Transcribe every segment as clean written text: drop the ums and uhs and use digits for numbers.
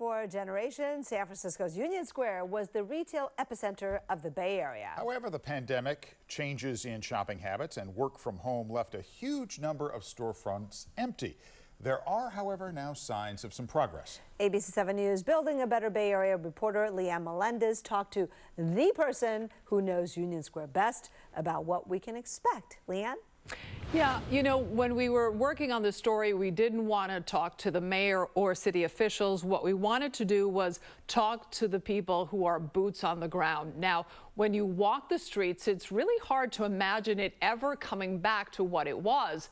For generations, San Francisco's Union Square was the retail epicenter of the Bay Area. However, the pandemic, changes in shopping habits, and work from home left a huge number of storefronts empty. There are, however, now signs of some progress. ABC 7 News Building a Better Bay Area reporter Leanne Melendez talked to the person who knows Union Square best about what we can expect. Leanne? Yeah, you know, when we were working on this story, we didn't want to talk to the mayor or city officials. What we wanted to do was talk to the people who are boots on the ground. Now, when you walk the streets, it's really hard to imagine it ever coming back to what it was.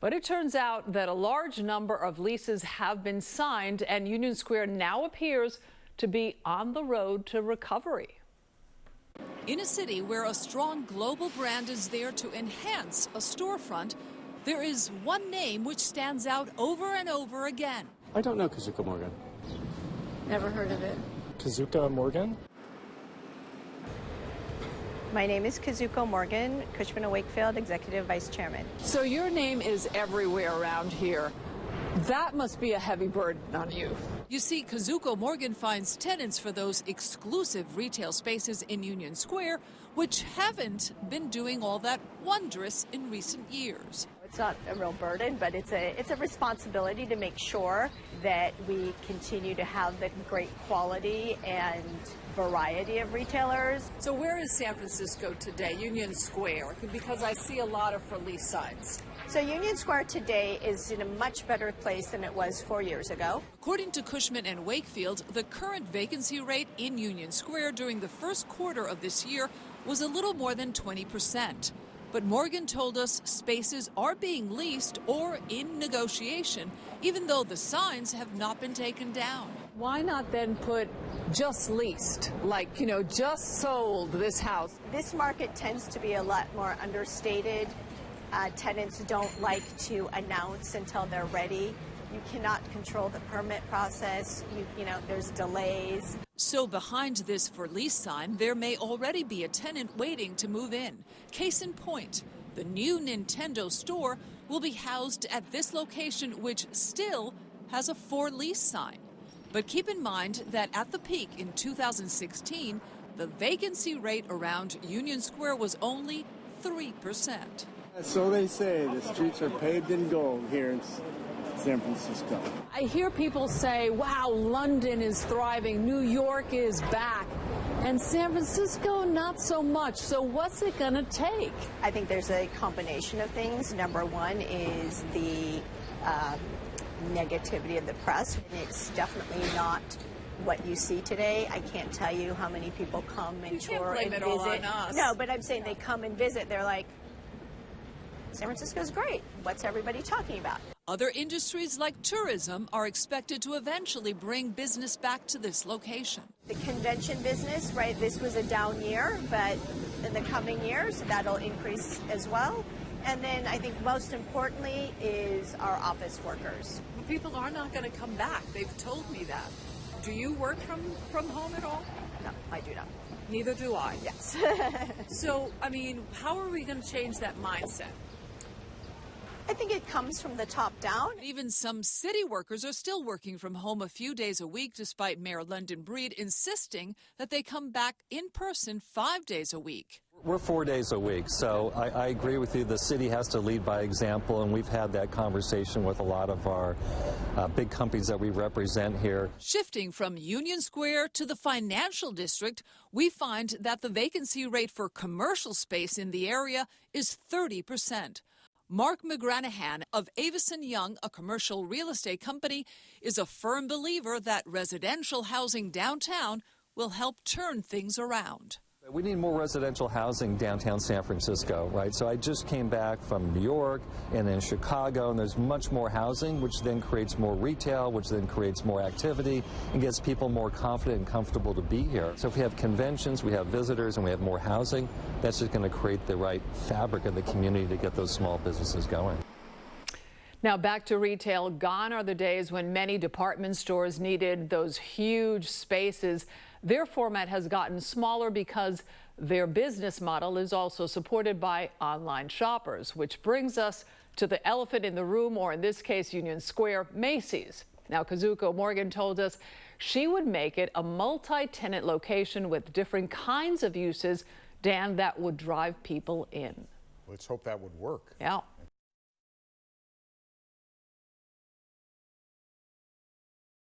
But it turns out that a large number of leases have been signed, and Union Square now appears to be on the road to recovery. In a city where a strong global brand is there to enhance a storefront, there is one name which stands out over and over again. I don't know Kazuka Morgan. Never heard of it. Kazuka Morgan? My name is Kazuko Morgan, Cushman & Wakefield Executive Vice Chairman. So your name is everywhere around here. That must be a heavy burden on you. You see, Kazuko Morgan finds tenants for those exclusive retail spaces in Union Square, which haven't been doing all that wondrous in recent years. It's not a real burden, but it's a responsibility to make sure that we continue to have the great quality and variety of retailers. So where is San Francisco today, Union Square? Because I see a lot of for lease signs. So Union Square today is in a much better place than it was 4 years ago. According to Cushman & Wakefield, the current vacancy rate in Union Square during the first quarter of this year was a little more than 20%. But Morgan told us spaces are being leased or in negotiation, even though the signs have not been taken down. Why not then put just leased, like, you know, just sold this house? This market tends to be a lot more understated. Tenants don't like to announce until they're ready. You cannot control the permit process. You know, there's delays. So behind this for lease sign, there may already be a tenant waiting to move in. Case in point, the new Nintendo store will be housed at this location, which still has a for lease sign. But keep in mind that at the peak in 2016, the vacancy rate around Union Square was only 3%. So they say, the streets are paved in gold here in San Francisco. I hear people say, wow, London is thriving, New York is back, and San Francisco not so much. So what's it gonna take? I think there's a combination of things. Number one is the negativity of the press. And it's definitely not what you see today. I can't tell you how many people come and tour and visit. All on us. No, but I'm saying they come and visit. They're like, San Francisco's great. What's everybody talking about? Other industries like tourism are expected to eventually bring business back to this location. The convention business, right, this was a down year, but in the coming years, that'll increase as well. And then I think most importantly is our office workers. People are not going to come back. They've told me that. Do you work from home at all? No, I do not. Neither do I. Yes. So, I mean, how are we going to change that mindset? I think it comes from the top down. Even some city workers are still working from home a few days a week, despite Mayor London Breed insisting that they come back in person 5 days a week. We're 4 days a week, so I agree with you. The city has to lead by example, and we've had that conversation with a lot of our big companies that we represent here. Shifting from Union Square to the financial district, we find that the vacancy rate for commercial space in the area is 30%. Mark McGranahan of Avison Young, a commercial real estate company, is a firm believer that residential housing downtown will help turn things around. We need more residential housing downtown San Francisco, right? So I just came back from New York and then Chicago, and there's much more housing, which then creates more retail, which then creates more activity and gets people more confident and comfortable to be here. So if we have conventions, we have visitors, and we have more housing, that's just going to create the right fabric of the community to get those small businesses going. Now back to retail. Gone are the days when many department stores needed those huge spaces. Their format has gotten smaller because their business model is also supported by online shoppers, which brings us to the elephant in the room, or in this case, Union Square, Macy's. Now, Kazuko Morgan told us she would make it a multi-tenant location with different kinds of uses, Dan, that would drive people in. Let's hope that would work. Yeah.